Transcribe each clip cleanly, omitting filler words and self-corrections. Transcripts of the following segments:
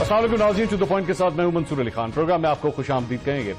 अस्सलाम वालेकुम नाज़रीन, टू द पॉइंट के साथ मैं हूं मंसूर अली खान। प्रोग्राम में आपको खुशामदीद कहेंगे।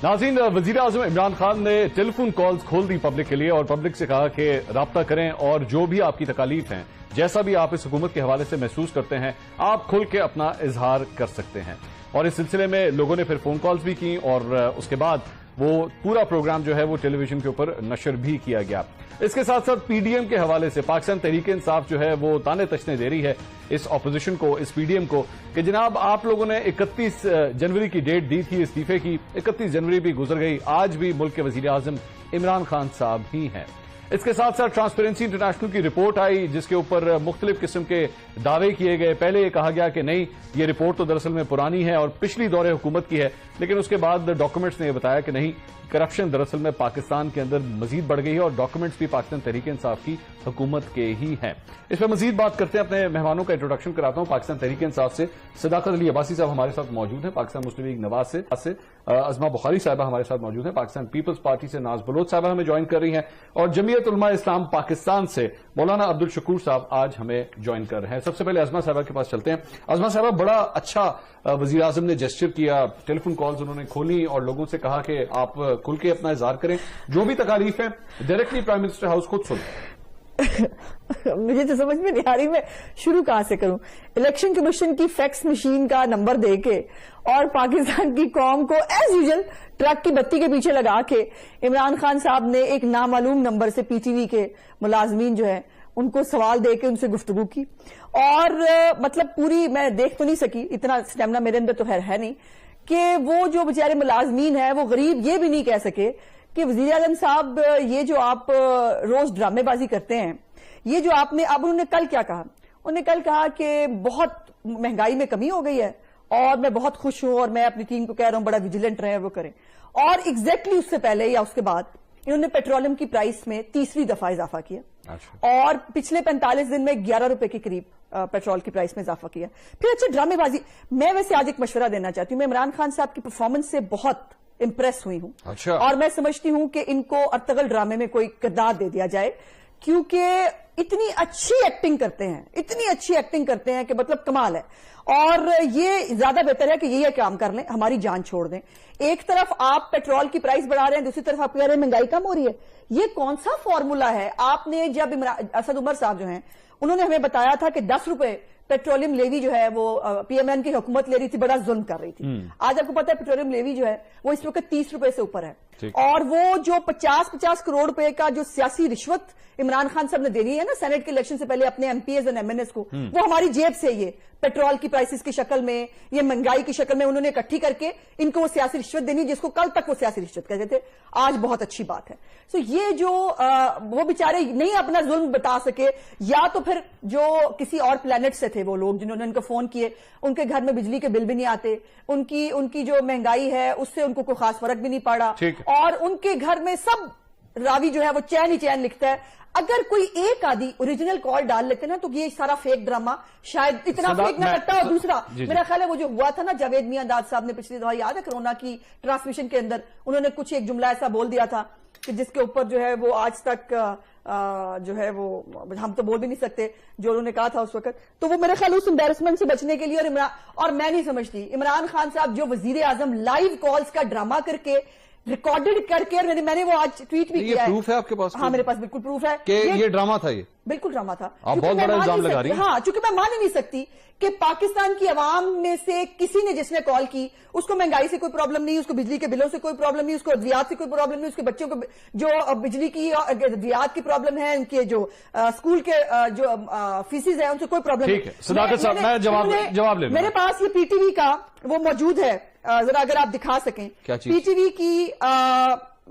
नाज़रीन, वज़ीर आज़म इमरान खान ने टेलीफोन कॉल्स खोल दी पब्लिक के लिए और पब्लिक से कहा कि राब्ता करें और जो भी आपकी तकालीफ हैं, जैसा भी आप इस हुकूमत के हवाले से महसूस करते हैं, आप खुल के अपना इजहार कर सकते हैं। और इस सिलसिले में लोगों ने फिर फोन कॉल्स भी की और उसके बाद वो पूरा प्रोग्राम जो है वो टेलीविजन के ऊपर नशर भी किया गया। इसके साथ साथ पीडीएम के हवाले से पाकिस्तान तहरीक इंसाफ जो है वो ताने तशने दे रही है इस ऑपोजिशन को, इस पीडीएम को, कि जनाब आप लोगों ने 31 जनवरी की डेट दी थी इस्तीफे की, 31 जनवरी भी गुजर गई, आज भी मुल्क के वजीर आजम इमरान खान साहब ही हैं। इसके साथ साथ ट्रांसपेरेंसी इंटरनेशनल की रिपोर्ट आई जिसके ऊपर मुख्तलिफ किस्म के दावे किए गए। पहले ये कहा गया कि नहीं, ये रिपोर्ट तो दरअसल में पुरानी है और पिछली दौरे हुकूमत की है, लेकिन उसके बाद डॉक्यूमेंट्स ने यह बताया कि नहीं, करप्शन दरअसल में पाकिस्तान के अंदर मजीद बढ़ गई है और डॉक्यूमेंट्स भी पाकिस्तान तहरीक इंसाफ की हुकूमत के ही हैं। इस पर मजीद बात करते हैं, अपने मेहमानों का इंट्रोडक्शन कराता हूं। पाकिस्तान तहरीक इंसाफ से सदाकत अली अब्बासी साहब हमारे साथ मौजूद हैं, पाकिस्तान मुस्लिम लीग नवाज से अजमा बुखारी साहबा हमारे साथ मौजूद हैं, पाकिस्तान पीपल्स पार्टी से नाज बलोच साहबा हमें ज्वाइन कर रही हैं और जमीयत उलमा इस्लाम पाकिस्तान से मौलाना अब्दुल शकूर साहब आज हमें ज्वाइन कर रहे हैं। सबसे पहले अजमा साहबा के पास चलते हैं। अजमा साहबा, बड़ा अच्छा वजीर आजम ने जेस्चर किया, टेलीफोन कॉल्स उन्होंने खोली और लोगों से कहा कि आप खुल के अपना इजहार करें, जो भी तकालीफ है डायरेक्टली प्राइम मिनिस्टर हाउस खुद सुने। मुझे तो समझ में नहीं आ रही मैं शुरू कहां से करूं। इलेक्शन कमीशन की फैक्स मशीन का नंबर देके और पाकिस्तान की कौम को एज यूजुअल ट्रक की बत्ती के पीछे लगा के इमरान खान साहब ने एक नामालूम नंबर से पीटीवी के मुलाजमीन जो है उनको सवाल दे के उनसे गुफ्तगू की और मतलब पूरी मैं देख तो नहीं सकी, इतना स्टेमिना मेरे अंदर तो है नहीं कि वो जो बेचारे मुलाजमीन है वो गरीब ये भी नहीं कह सके कि वजीर आजम साहब ये जो आप रोज ड्रामेबाजी करते हैं, ये जो आपने, अब उन्होंने कल क्या कहा, उन्होंने कल कहा कि बहुत महंगाई में कमी हो गई है और मैं बहुत खुश हूं और मैं अपनी टीम को कह रहा हूं बड़ा विजिलेंट रहे और वो करें। और एग्जैक्टली उससे पहले या उसके बाद इन्होंने पेट्रोलियम की प्राइस में तीसरी दफा इजाफा किया और पिछले 45 दिन में 11 रुपए के करीब पेट्रोल की प्राइस में इजाफा किया। फिर अच्छा ड्रामेबाजी, मैं वैसे आज एक मशवरा देना चाहती हूं। मैं इमरान खान साहब की परफॉर्मेंस से बहुत इंप्रेस हुई हूं। अच्छा। और मैं समझती हूं कि इनको अर्तगल ड्रामे में कोई किरदार दे दिया जाए, क्योंकि इतनी अच्छी एक्टिंग करते हैं, इतनी अच्छी एक्टिंग करते हैं कि मतलब कमाल है। और ये ज्यादा बेहतर है कि ये काम कर लें, हमारी जान छोड़ दें। एक तरफ आप पेट्रोल की प्राइस बढ़ा रहे हैं, दूसरी तरफ आप कह रहे हैं महंगाई कम हो रही है। ये कौन सा फॉर्मूला है? आपने जब असद उमर साहब जो हैं उन्होंने हमें बताया था कि 10 रुपए पेट्रोलियम लेवी जो है वो पीएमएन की हुकूमत ले रही थी, बड़ा जुल्म कर रही थी। आज आपको पता है पेट्रोलियम लेवी जो है वो इस वक्त 30 रुपए से ऊपर है और वो जो 50-50 करोड़ रुपए का जो सियासी रिश्वत इमरान खान साहब ने देनी है ना सेनेट के इलेक्शन से पहले अपने एमपीएस और एमएनएस को, वो हमारी जेब से ये पेट्रोल की प्राइसेस की शक्ल में, ये महंगाई की शक्ल में उन्होंने इकट्ठी करके इनको वो सियासी रिश्वत देनी, जिसको कल तक वो सियासी रिश्वत कहते थे, आज बहुत अच्छी बात है। सो ये जो वो बेचारे नहीं अपना जुल्म बता सके, या तो फिर जो किसी और प्लेनेट से थे वो लोग जिन्होंने उनको फोन किए, उनके घर में बिजली के बिल भी नहीं आते, उनकी जो महंगाई है उससे उनको कोई खास फर्क भी नहीं पड़ा और उनके घर में सब रावी जो है वो चैन ही चैन लिखता है। अगर कोई एक आदि ओरिजिनल कॉल डाल लेते ना तो ये सारा फेक ड्रामा शायद इतना फेक ना करता। और दूसरा मेरा ख्याल है वो जो हुआ था ना जावेद मियां दाद साहब ने पिछली दफा, याद है कोरोना की ट्रांसमिशन के अंदर उन्होंने कुछ एक जुमला ऐसा बोल दिया था कि जिसके ऊपर जो है वो आज तक जो है वो हम तो बोल भी नहीं सकते जो उन्होंने कहा था उस वक्त। तो वो मेरे ख्याल उस एम्बेरसमेंट से बचने के लिए और मैं नहीं समझती इमरान खान साहब जो वजीर आजम लाइव कॉल्स का ड्रामा करके रिकॉर्डेड करके, मैंने वो आज ट्वीट भी किया है। प्रूफ है आपके पास? हाँ मेरे पास बिल्कुल प्रूफ है कि ये ड्रामा था, ये बिल्कुल ड्रामा था। आप बहुत बड़ा इल्जाम लगा रही हैं। हाँ, चूंकि मैं मान ही नहीं सकती कि पाकिस्तान की आवाम में से किसी ने जिसने कॉल की उसको महंगाई से कोई प्रॉब्लम नहीं, उसको बिजली के बिलों से कोई प्रॉब्लम नहीं, उसको अद्वियात से कोई प्रॉब्लम नहीं, उसके बच्चों को जो बिजली की अद्वियात की प्रॉब्लम है, उनके जो स्कूल के जो फीसिस है उनसे कोई प्रॉब्लम नहीं। सदाकत साहब, मैं जवाब ले, मेरे पास ये पीटीवी का वो मौजूद है, जरा अगर आप दिखा सकें पीटीवी की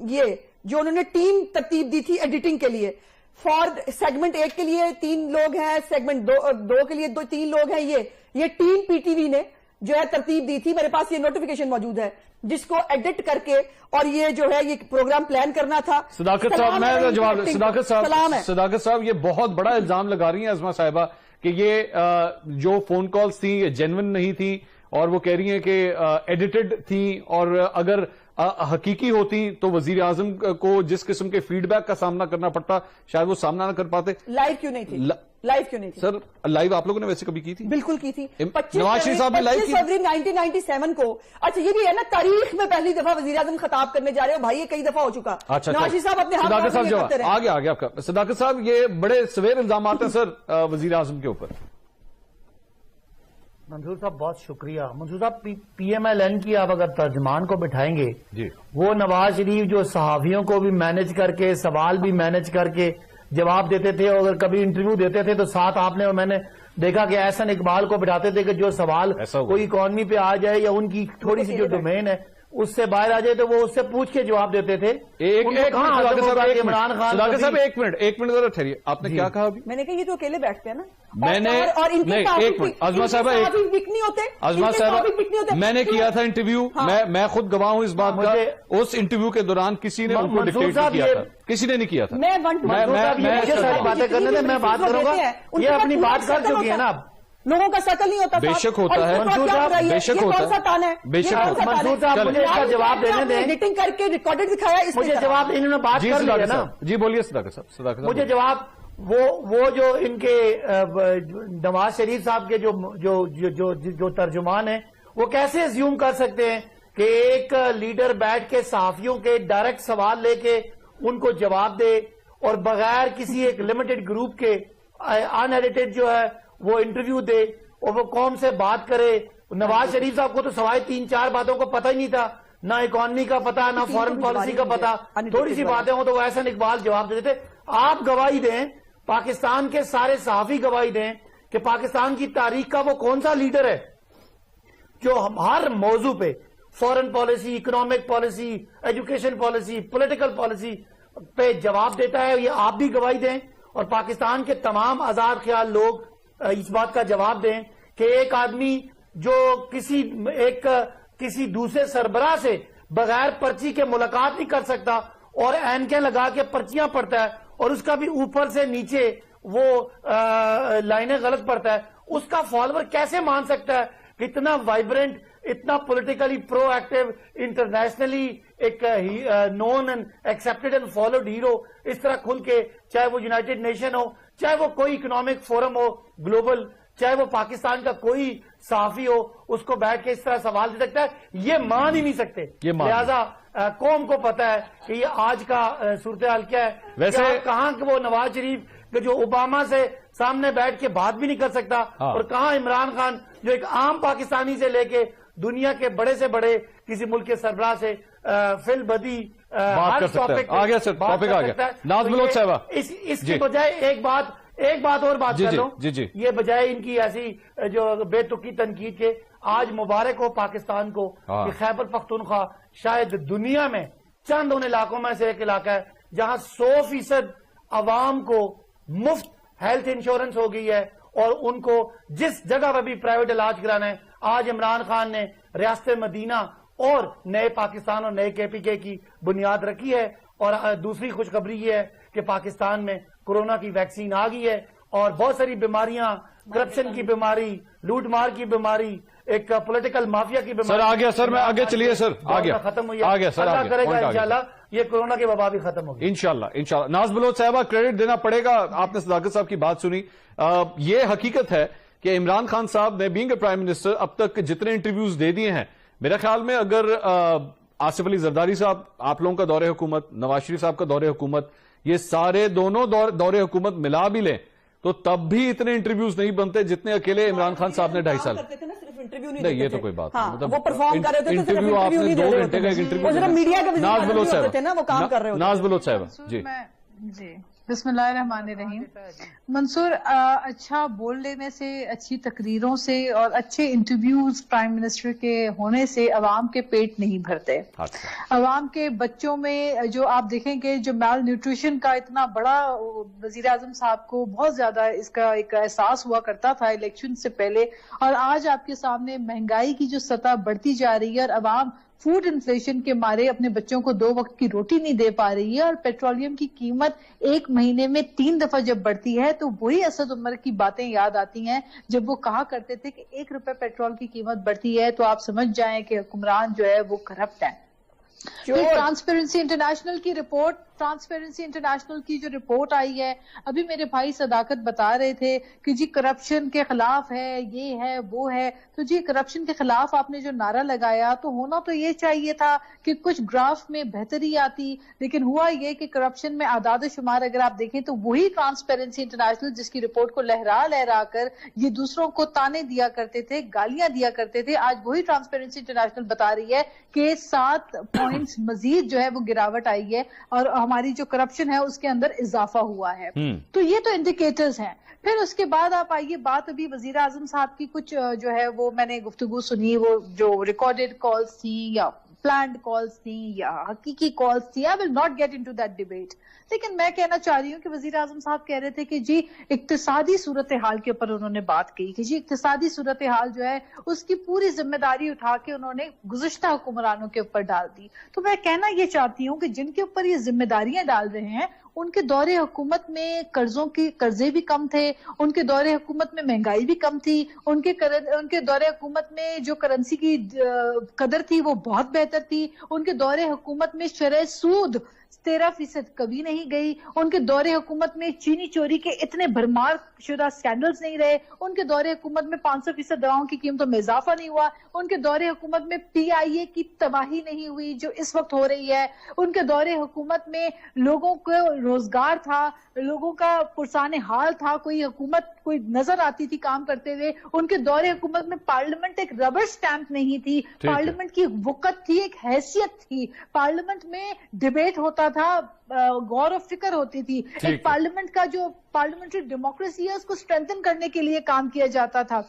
ये जो उन्होंने टीम तरतीब दी थी एडिटिंग के लिए। फॉर सेगमेंट 1 के लिए 3 लोग हैं, सेगमेंट 2 के लिए 3 लोग हैं। ये टीम पीटीवी ने जो है तरतीब दी थी। मेरे पास ये नोटिफिकेशन मौजूद है जिसको एडिट करके और ये जो है ये प्रोग्राम प्लान करना था। सदाकत साहब, मैं जवाब, सदाकत साहब ये बहुत बड़ा इल्जाम लगा रही हैं अजमा साहिबा कि ये जो फोन कॉल्स थी ये जेन्युइन नहीं थी और वो कह रही हैं कि एडिटेड थी और अगर हकीकी होती तो वजीर आजम को जिस किस्म के फीडबैक का सामना करना पड़ता शायद वो सामना न कर पाते। लाइव क्यों नहीं थी? लाइव क्यों नहीं की? सर लाइव आप लोगों ने वैसे कभी की थी? बिल्कुल की थी। नवाज शरीफ साहब ने लाइव की? 25 फरवरी 1997 को। अच्छा ये भी है ना, तारीख में पहली दफा वजीर आजम खिताब करने जा रहे हो भाई, ये कई दफा हो चुका। अच्छा नवाज शरीफ साहब अपने हाथ सदाकत साहब में जवाब करते रहे। आ गया आपका। सदाकत साहब ये बड़े सवेर इल्जाम आते हैं सर वजीर आजम के ऊपर। मंसूर साहब बहुत शुक्रिया। मंसूर साहब PMLN की आप अगर तर्जमान को बिठाएंगे जी, वो नवाज शरीफ जो सहाफियों को भी मैनेज करके, सवाल भी मैनेज करके जवाब देते थे, और अगर कभी इंटरव्यू देते थे तो साथ आपने और मैंने देखा कि एहसन इकबाल को बिठाते थे कि जो सवाल कोई इकॉनमी पे आ जाए या उनकी थोड़ी सी जो डोमेन है उससे बाहर आ जाए तो वो उससे पूछ के जवाब देते थे। इमरान खान साहब एक मिनट जरा ठहरिए, आपने क्या कहा अभी? मैंने कहा ये तो अकेले बैठते हैं ना। मैंने और इनके एक मिनट अजमा साहब नहीं होते, अजमा साहब मैंने किया था इंटरव्यू, मैं खुद गवाह हूं इस बात का। उस इंटरव्यू के दौरान किसी ने उनको डिक्टेट नहीं किया था, किसी ने नहीं किया था। मैं बातें करने में मैं बात करूंगा, ये अपनी बात कर चुकी है ना। लोगों का सर्कल नहीं होता, बेशक होता है मंसूर साहब, बेशक होता है, बेशक मंसूर साहब मुझे इसका जवाब देने दें। एडिटिंग करके रिकॉर्डेड दिखाया, मुझे जवाब इन्होंने बात कर लिया ना। जी बोलिए सदाकत साहब। मुझे जवाब वो जो इनके नवाज शरीफ साहब के जो तर्जुमान है वो कैसे अज्यूम कर सकते हैं कि एक लीडर बैठ के सहाफियों के डायरेक्ट सवाल लेके उनको जवाब दे और बगैर किसी एक लिमिटेड ग्रुप के अनएडिटेड जो है वो इंटरव्यू दे और वो कौम से बात करे। नवाज शरीफ साहब को तो सवाए 3-4 बातों को पता ही नहीं था, ना इकोनॉमी का पता, ना फॉरेन पॉलिसी का पता। थोड़ी सी बातें हो तो वो एहसन इकबाल जवाब देते थे। आप गवाही दें, पाकिस्तान के सारे सहाफी गवाही दें कि पाकिस्तान की तारीख का वो कौन सा लीडर है जो हर मौजू पे, foreign policy, economic policy, education policy, political policy पे जवाब देता है। ये आप भी गवाही दें और पाकिस्तान के तमाम आजाद ख्याल लोग इस बात का जवाब दें कि एक आदमी जो किसी दूसरे सरबराह से बगैर पर्ची के मुलाकात नहीं कर सकता और एनके लगा के पर्चियां पढ़ता है और उसका भी ऊपर से नीचे वो लाइनें गलत पढ़ता है, उसका फॉलोअर कैसे मान सकता है कि इतना वाइब्रेंट, इतना पॉलिटिकली प्रोएक्टिव, इंटरनेशनली एक known and accepted and followed hero इस तरह खुल के, चाहे वो यूनाइटेड नेशन हो, चाहे वो कोई इकोनॉमिक फोरम हो ग्लोबल, चाहे वो पाकिस्तान का कोई सहाफी हो, उसको बैठ के इस तरह सवाल दे सकता है, ये मान ही नहीं सकते। लिहाजा कौम को पता है कि ये आज का सूरत हाल क्या है। वैसे कहाँ वो नवाज शरीफ कि जो ओबामा से सामने बैठ के बात भी नहीं कर सकता, और कहाँ इमरान खान जो एक आम पाकिस्तानी से लेके दुनिया के बड़े से बड़े किसी मुल्क के सरबराह से फिल बदी बात कर सकता है। आ गया सर, टॉपिक आ गया। नाज बलोच साहबा, इसकी बजाय एक बात और बात कर लो। ये बजाय इनकी ऐसी जो बेतुकी तनकीद के, आज मुबारक हो पाकिस्तान को कि खैबर पख्तूनख्वा शायद दुनिया में चंद उन इलाकों में से एक इलाका है जहां 100% अवाम को मुफ्त हेल्थ इंश्योरेंस हो गई है और उनको जिस जगह पर भी प्राइवेट इलाज कराना है, आज इमरान खान ने रियासत मदीना और नए पाकिस्तान और नए KPK की बुनियाद रखी है। और दूसरी खुशखबरी ये है कि पाकिस्तान में कोरोना की वैक्सीन आ गई है और बहुत सारी बीमारियां, करप्शन की बीमारी, लूटमार की बीमारी, एक पॉलिटिकल माफिया की बीमारी। सर आ गया सर, मैं आगे चलिए सर, आ गया खत्म हुई, आ गया सर, अल्लाह करेगा इंशाल्लाह ये कोरोना के वबा भी खत्म होगी इंशाल्लाह। नाज बलोच साहबा, क्रेडिट देना पड़ेगा, आपने सदाकत साहब की बात सुनी। ये हकीकत है कि इमरान खान साहब ने बीइंग ए प्राइम मिनिस्टर अब तक जितने इंटरव्यूज दे दिए हैं, मेरे ख्याल में अगर आसिफ अली जरदारी साहब, आप लोगों का दौरे हुकूमत, नवाज शरीफ साहब का दौरे हुकूमत, ये सारे दोनों दौरे हुकूमत मिला भी लें तो तब भी इतने इंटरव्यूज नहीं बनते जितने अकेले इमरान खान साहब ने 2.5 साल। इंटरव्यू नहीं, ये तो कोई बात नहीं, मतलब वो परफॉर्म कर रहे थे, इंटरव्यू आपने 2 घंटे का इंटरव्यू, मीडिया का नाज बलोच साहब थे ना, वो काम कर रहे होते। नाज बलोच साहब जी बिस्मिल्लाहिर्रहमानिर्रहीम। मंसूर, अच्छा बोल लेने से, अच्छी तकरीरों से और अच्छे इंटरव्यूज प्राइम मिनिस्टर के होने से अवाम के पेट नहीं भरते। अवाम के बच्चों में जो आप देखेंगे जो माल न्यूट्रिशन का इतना बड़ा, वजीर आजम साहब को बहुत ज्यादा इसका एक एहसास हुआ करता था इलेक्शन से पहले, और आज आपके सामने महंगाई की जो सतह बढ़ती जा रही है और अवाम फूड इन्फ्लेशन के मारे अपने बच्चों को 2 वक्त की रोटी नहीं दे पा रही है, और पेट्रोलियम की कीमत 1 महीने में 3 दफा जब बढ़ती है तो वही असद उमर की बातें याद आती हैं जब वो कहा करते थे कि 1 रुपए पेट्रोल की कीमत बढ़ती है तो आप समझ जाएं कि हुक्मरान जो है वो करप्ट है। ट्रांसपेरेंसी इंटरनेशनल की रिपोर्ट ट्रांसपेरेंसी इंटरनेशनल की जो रिपोर्ट आई है, अभी मेरे भाई सदाकत बता रहे थे कि जी करप्शन के खिलाफ है, ये है वो है, तो जी करप्शन के खिलाफ आपने जो नारा लगाया तो होना तो ये चाहिए था कि कुछ ग्राफ में बेहतरी आती, लेकिन हुआ ये कि करप्शन में आदाद शुमार अगर आप देखें तो वही ट्रांसपेरेंसी इंटरनेशनल जिसकी रिपोर्ट को लहरा लहरा कर ये दूसरों को ताने दिया करते थे, गालियां दिया करते थे, आज वही ट्रांसपेरेंसी इंटरनेशनल बता रही है कि 7 पॉइंट्स मजीद जो है वो गिरावट आई है और हमारी जो करप्शन है उसके अंदर इजाफा हुआ है। तो ये तो इंडिकेटर्स हैं। फिर उसके बाद आप आइए, बात अभी वजीर आजम साहब की कुछ जो है वो मैंने गुफ्तगू सुनी, वो जो रिकॉर्डेड कॉल्स थी या प्लान्ड कॉल्स थी या हकीकी कॉल्स थी, I will not get into that debate, लेकिन मैं कहना चाह रही हूँ कि वजीर आजम साहब कह रहे थे कि जी इक्तिसादी सूरत हाल के ऊपर उन्होंने बात की कि जी इक्तिसादी सूरत हाल जो है उसकी पूरी जिम्मेदारी उठा के उन्होंने गुज़श्ता हुक्मरानों के ऊपर डाल दी। तो मैं कहना ये चाहती हूँ कि जिनके ऊपर ये जिम्मेदारियां डाल रहे हैं उनके दौरे हुकूमत में कर्जे भी कम थे, उनके दौरे हुकूमत में महंगाई भी कम थी, उनके दौरे हुकूमत में जो करेंसी की कदर थी वो बहुत बेहतर थी, उनके दौरे हुकूमत में शरह सूद 13% कभी नहीं गई, उनके दौरे हुकूमत में चीनी चोरी के इतने भरमार शुदा स्कैंडल्स नहीं रहे, उनके दौरे हुकूमत में 500% दवाओं की कीमतों में इजाफा नहीं हुआ, उनके दौरे हुकूमत में PIA की तबाही नहीं हुई जो इस वक्त हो रही है, उनके दौरे हुकूमत में लोगों को रोजगार था, लोगों का पुरसाने हाल था, कोई हुकूमत कोई नजर आती थी काम करते हुए। उनके दौरे हुकूमत में पार्लियामेंट एक रबर स्टैंप नहीं थी, पार्लियामेंट की वक़्त थी, एक हैसियत थी, पार्लियामेंट में डिबेट होता था, गौर और फिक्र होती थी, एक पार्लियामेंट का जो पार्लियामेंट्री डेमोक्रेसी है उसको स्ट्रेंथन करने के लिए काम किया जाता था।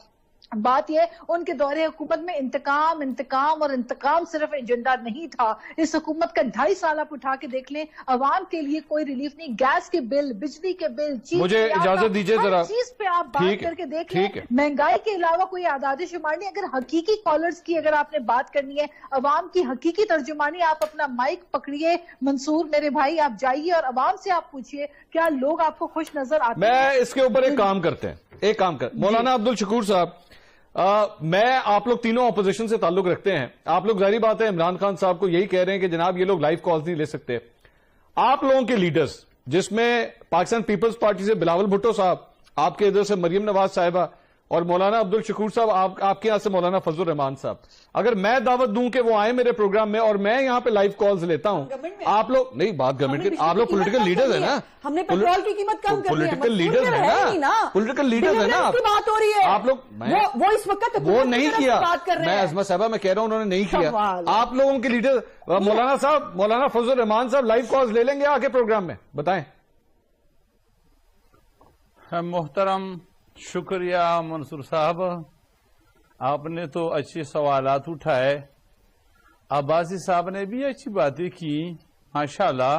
बात यह उनके दौरे हुकूमत में इंतकाम सिर्फ एजेंडा नहीं था। इस हुकूमत का 2.5 साल आप उठा के देख लें, अवाम के लिए कोई रिलीफ नहीं, गैस के बिल, बिजली के बिल, मुझे इजाजत दीजिए जरा, चीज पे आप बात करके देख लें, महंगाई के अलावा कोई आदाद शुमार नहीं। अगर हकीकी कॉलर्स की अगर आपने बात करनी है, अवाम की हकीकी तर्जुमानी, आप अपना माइक पकड़िए मंसूर मेरे भाई, आप जाइए और अवाम से आप पूछिए क्या लोग आपको खुश नजर आते हैं। मैं इसके ऊपर एक काम करते हैं, मौलाना अब्दुल शकूर साहब, मैं आप लोग तीनों अपोजिशन से ताल्लुक रखते हैं, आप लोग जाहिर बात है इमरान खान साहब को यही कह रहे हैं कि जनाब ये लोग लाइव कॉल्स नहीं ले सकते। आप लोगों के लीडर्स जिसमें पाकिस्तान पीपल्स पार्टी से बिलावल भुट्टो साहब, आपके इधर से मरियम नवाज साहिबा और मौलाना अब्दुल शकूर साहब, आपके यहां से मौलाना फजलुर रहमान साहब, अगर मैं दावत दूं कि वो आए मेरे प्रोग्राम में और मैं यहां पे लाइव कॉल्स लेता हूं, आप लोग नहीं बात गवर्नमेंट की, आप लोग पॉलिटिकल लीडर्स है ना, हमने पेट्रोल की कीमत कम कर दी है, पॉलिटिकल लीडर्स है ना, पॉलिटिकल लीडर्स है ना, बात हो रही है आप लोग, वो इस वक्त वो नहीं किया, मैं अजमत साहबा मैं कह रहा हूं उन्होंने नहीं किया। आप लोगों के लीडर मौलाना साहब, मौलाना फजलुर रहमान साहब लाइव कॉल्स ले लेंगे आगे प्रोग्राम में, बताएं। मोहतरम शुक्रिया मंसूर साहब, आपने तो अच्छे सवालात उठाए, अब्बासी साहब ने भी अच्छी बातें की माशाल्लाह।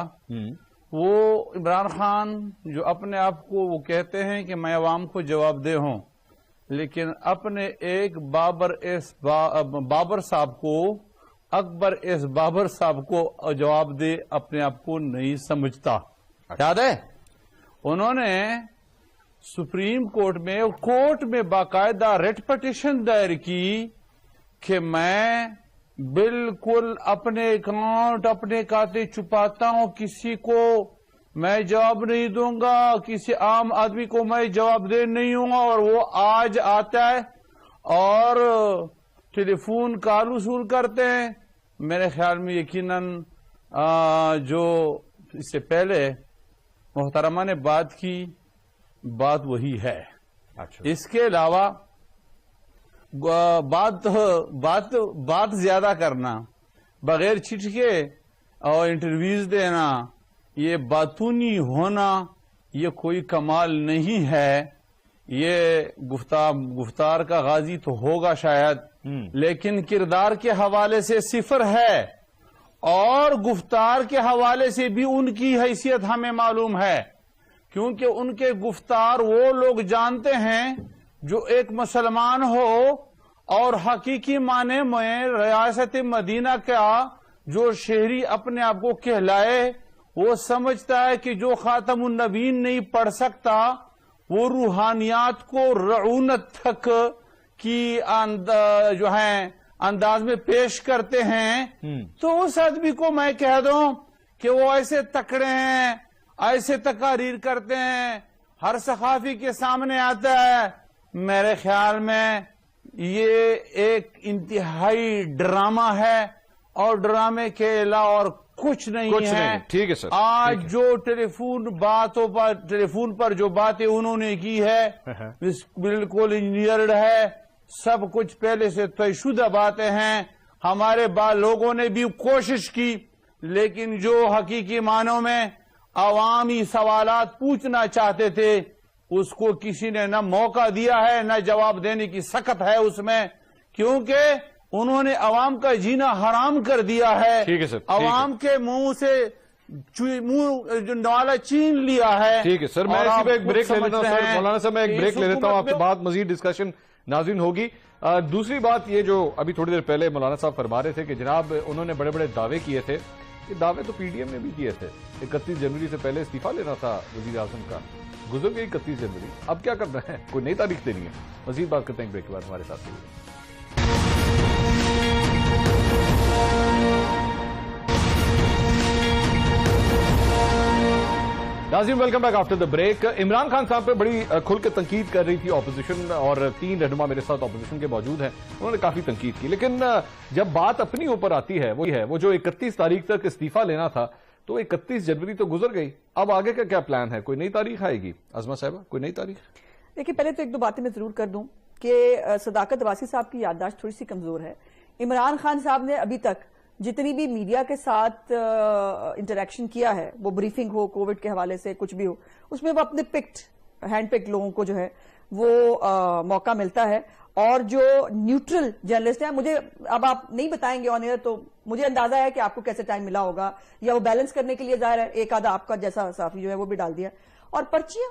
वो इमरान खान जो अपने आप को वो कहते हैं कि मैं अवाम को जवाबदेह हूं, लेकिन अपने एक बाबर साहब को, अकबर एस बाबर साहब को जवाबदेह अपने आप को नहीं समझता। याद है उन्होंने सुप्रीम कोर्ट में बाकायदा रेट पिटीशन दायर की कि मैं बिल्कुल अपने अकाउंट, अपने खाते छुपाता हूं, किसी को मैं जवाब नहीं दूंगा, किसी आम आदमी को मैं जवाबदेह नहीं हूं। और वो आज आता है और टेलीफोन कॉल वसूल करते हैं। मेरे ख्याल में यकीनन जो इससे पहले मोहतरमा ने बात की, बात वही है। अच्छा। इसके अलावा बात ज्यादा करना, बगैर चिटके और इंटरव्यूज देना, ये बातूनी होना, ये कोई कमाल नहीं है। ये गुफ्तार का गाजी तो होगा शायद, लेकिन किरदार के हवाले से सिफर है, और गुफ्तार के हवाले से भी उनकी हैसियत हमें मालूम है, क्योंकि उनके गुफ्तार वो लोग जानते हैं जो एक मुसलमान हो और हकीकी माने में रियासत मदीना का जो शहरी अपने आप को कहलाए, वो समझता है कि जो खातमुन नबीन नहीं पढ़ सकता वो रूहानियात को रऊनत तक की जो है अंदाज में पेश करते हैं। तो उस आदमी को मैं कह दूं کہ وہ ایسے تکڑے ہیں, ایسے تقاریر کرتے ہیں, ہر صحافی کے سامنے آتا ہے. میرے خیال میں یہ ایک انتہائی ڈرامہ ہے اور ڈرامے کے علاوہ اور کچھ نہیں ہے. ٹھیک ہے سر. آج جو ٹیلی فون پر جو باتیں انہوں نے کی ہے بالکل انجینئرڈ ہے, سب کچھ پہلے سے طے شدہ باتیں ہیں. ہمارے لوگوں نے بھی کوشش کی, لیکن جو حقیقی معنوں میں عوامی سوالات پوچھنا چاہتے تھے اس کو کسی نے نہ موقع دیا ہے نہ جواب دینے کی سخت ہے اس میں, کیونکہ انہوں نے عوام کا جینا حرام کر دیا ہے. ٹھیک ہے سر. عوام کے منہ سے نوالا چین لیا ہے. ٹھیک ہے سر, میں اسی پہ ایک بریک لے لیتا ہوں. سر مولانا صاحب میں ایک بریک لے لیتا ہوں, آپ کے بعد مزید ڈسکشن ناظرین ہوگی. دوسری بات یہ جو ابھی تھوڑی دیر پہلے مولانا صاحب فرما رہے تھے کہ جناب انہوں نے بڑے بڑے دعوے کیے تھے, یہ دعوے تو پی ڈی ایم نے بھی کیے تھے. 31 جنوری سے پہلے استعفیٰ لینا تھا وزیر اعظم کا, گزر گئی 31 جنوری, اب کیا کرنا ہے, کوئی نئی تاریخ دینی ہے. مزید بات کرتے ہیں بریک کے بعد, ہمارے ساتھ رہیے. ناظرین welcome back after the break. Imran Khan صاحب پہ بڑی کھل کے تنقید کر رہی تھی اپوزیشن, اور 3 رہنما میرے ساتھ اپوزیشن کے موجود ہیں, انہوں نے کافی تنقید کی. لیکن جب بات اپنی اوپر آتی ہے وہ جو 31 تاریخ تک استعفیٰ لینا تھا, تو 31 جنوری تو گزر گئی, اب آگے کا کیا پلان ہے, کوئی نئی تاریخ آئے گی؟ عظمہ صاحبہ کوئی نئی تاریخ؟ دیکھیں پہلے تو 1-2 باتیں میں ضرور کر دوں کہ صداقت عباسی صاحب کی یادداشت تھوڑی سی کمزور ہے. عمران خان صاحب نے ابھی تک جتنی بھی میڈیا کے ساتھ انٹریکشن کیا ہے, وہ بریفنگ ہو, کووڈ کے حوالے سے کچھ بھی ہو, اس میں وہ اپنے ہینڈ پکڈ لوگوں کو جو ہے وہ موقع ملتا ہے. اور جو نیوٹرل جرنلسٹ ہیں, مجھے اب آپ نہیں بتائیں گے آن ایئر تو مجھے اندازہ ہے کہ آپ کو کیسے ٹائم ملا ہوگا, یا وہ بیلنس کرنے کے لیے ظاہر ہے ایک آدھا آپ کا جیسا صحافی جو ہے وہ بھی ڈال دیا. اور پرچیاں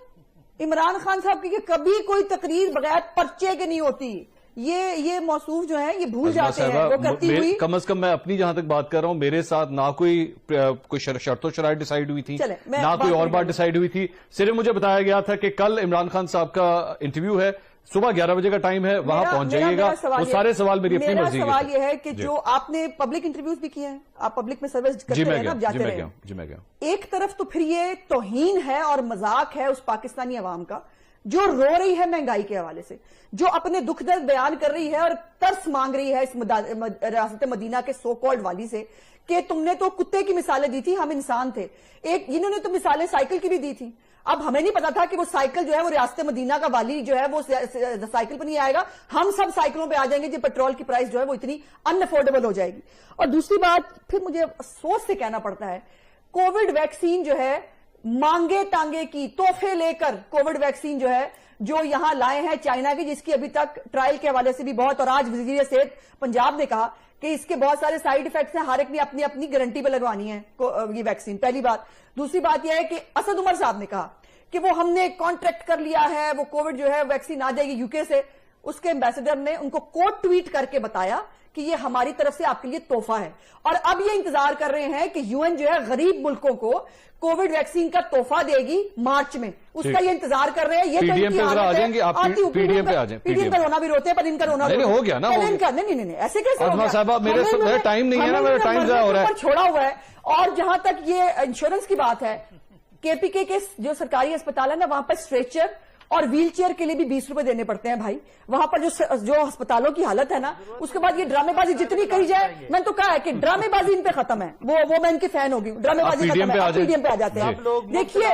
عمران خان صاحب کی کبھی کوئی تقریر بغیر پرچے کے نہیں ہوتی. یہ موصوف جو ہے یہ بھول جاتے ہیں وہ کرتی ہوئی. کم از کم میں اپنی جہاں تک بات کر رہا ہوں, میرے ساتھ نہ کوئی شرط و شرائط ڈیسائیڈ ہوئی تھی, نہ کوئی اور بات ڈیسائیڈ ہوئی تھی. صرف مجھے بتایا گیا تھا کہ کل عمران خان صاحب کا انٹرویو ہے, صبح 11 بجے کا ٹائم ہے, وہاں پہنچ جائیے گا. وہ سارے سوال میری اپنی مرضی کے. میرا سوال یہ ہے کہ جو آپ نے پبلک انٹرویوز بھی کیے ہیں, آپ پبلک میں سروس کرتے ہیں نا, آپ جاتے رہے. جی میں گیا. ایک طرف تو پھر یہ توہین ہے اور مذاق ہے اس پاکستانی عوام کا جو رو رہی ہے مہنگائی کے حوالے سے, جو اپنے دکھ درد بیان کر رہی ہے اور ترس مانگ رہی ہے اس ریاست مدینہ کے سو کالڈ والی سے کہ تم نے تو کتے کی مثالیں دی تھی, ہم انسان تھے. ایک انہوں نے تو مثالیں سائیکل کی بھی دی تھی. اب ہمیں نہیں پتا تھا کہ وہ سائیکل جو ہے وہ ریاست مدینہ کا والی جو ہے وہ سائیکل پہ نہیں آئے گا, ہم سب سائیکلوں پہ آ جائیں گے جب پیٹرول کی پرائس جو ہے وہ اتنی ان افورڈیبل ہو جائے گی. اور دوسری بات پھر مجھے افسوس سے کہنا پڑتا ہے, کووڈ ویکسین جو ہے مانگے تانگے کی تحفے لے کر کووڈ ویکسین جو ہے جو یہاں لائے ہیں چائنا کی, جس کی ابھی تک ٹرائل کے حوالے سے بھی بہت, اور آج وزیر صحت پنجاب نے کہا کہ اس کے بہت سارے سائیڈ ایفیکٹس ہیں, ہر ایک نے اپنی اپنی گارنٹی پہ لگوانی ہے یہ ویکسین. پہلی بات. دوسری بات یہ ہے کہ اسد عمر صاحب نے کہا کہ وہ ہم نے کانٹریکٹ کر لیا ہے, وہ کووڈ جو ہے ویکسین آ جائے گی یو کے سے. اس کے ایمبیسڈر نے ان کو کوٹ ٹویٹ کر کے بتایا کہ یہ ہماری طرف سے آپ کے لیے تحفہ ہے, اور اب یہ انتظار کر رہے ہیں کہ یو این جو ہے غریب ملکوں کو کووڈ ویکسین کا تحفہ دے گی مارچ میں, اس کا یہ انتظار کر رہے ہیں. یہ پی ڈی ایم پہ ذرا آ جائیں گے آپ, پی ڈی ایم پہ آ جائیں. پی ڈی ایم پہ رونا بھی روتے ہیں پر ان کا رونا ہو گیا نا, نہیں ایسے کیسے عظمہ صاحبہ میرا ٹائم نہیں ہے نا, میرا ٹائم ضائع ہو رہا ہے, چھوڑا ہوا ہے. اور جہاں تک یہ انشورنس کی بات ہے, کے پی کے جو سرکاری اسپتال ہے نا, وہاں پر اسٹریچر اور ویل چیئر کے لیے بھی 20 روپے دینے پڑتے ہیں بھائی. وہاں پر جو ہسپتالوں کی حالت ہے نا, اس کے بعد یہ ڈرامے بازی جتنی کری جائے, میں تو کہا ہے کہ ڈرامے بازی ان پہ ختم ہے, وہ میں ان کی فین ہوگی. ڈرامے بازی ختم ہے, پی ڈی ایم پہ آ جاتے ہیں. دیکھیے